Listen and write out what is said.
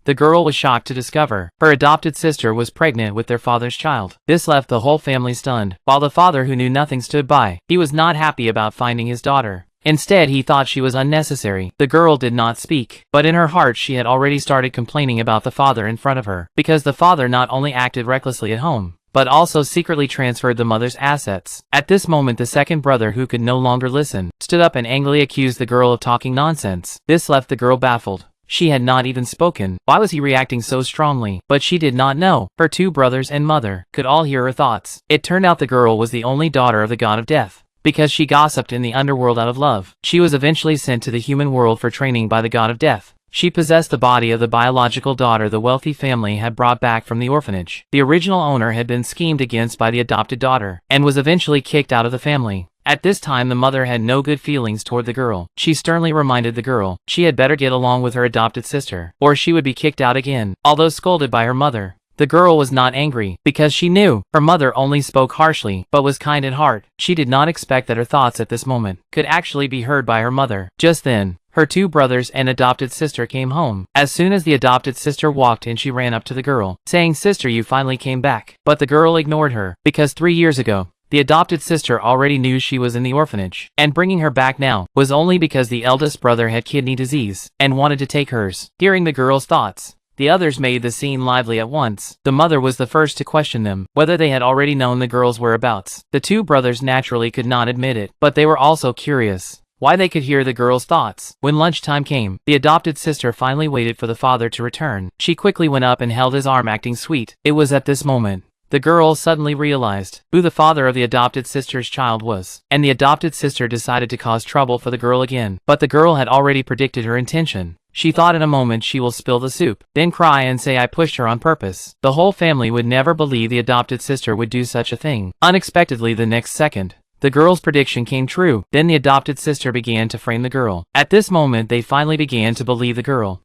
the girl was shocked to discover her adopted sister was pregnant with their father's child. This left the whole family stunned, while the father, who knew nothing, stood by. He was not happy about finding his daughter. Instead, he thought she was unnecessary. The girl did not speak, but in her heart she had already started complaining about the father in front of her, because the father not only acted recklessly at home, but also secretly transferred the mother's assets. At this moment, the second brother, who could no longer listen, stood up and angrily accused the girl of talking nonsense. This left the girl baffled. She had not even spoken. Why was he reacting so strongly? But she did not know. Her two brothers and mother could all hear her thoughts. It turned out the girl was the only daughter of the god of death. Because she gossiped in the underworld out of love, she was eventually sent to the human world for training by the god of death. She possessed the body of the biological daughter the wealthy family had brought back from the orphanage. The original owner had been schemed against by the adopted daughter, and was eventually kicked out of the family. At this time, the mother had no good feelings toward the girl. She sternly reminded the girl she had better get along with her adopted sister, or she would be kicked out again. Although scolded by her mother, the girl was not angry, because she knew her mother only spoke harshly, but was kind at heart. She did not expect that her thoughts at this moment could actually be heard by her mother. Just then, her two brothers and adopted sister came home. As soon as the adopted sister walked in, she ran up to the girl, saying, "Sister, you finally came back." But the girl ignored her, because 3 years ago, the adopted sister already knew she was in the orphanage, and bringing her back now was only because the eldest brother had kidney disease and wanted to take hers. Hearing the girl's thoughts, the others made the scene lively at once. The mother was the first to question them, whether they had already known the girl's whereabouts. The two brothers naturally could not admit it, but they were also curious why they could hear the girl's thoughts. When lunchtime came, the adopted sister finally waited for the father to return. She quickly went up and held his arm, acting sweet. It was at this moment the girl suddenly realized who the father of the adopted sister's child was, and the adopted sister decided to cause trouble for the girl again. But the girl had already predicted her intention. She thought in a moment she will spill the soup, then cry and say, "I pushed her on purpose." The whole family would never believe the adopted sister would do such a thing. Unexpectedly, the next second, the girl's prediction came true. Then the adopted sister began to frame the girl. At this moment, they finally began to believe the girl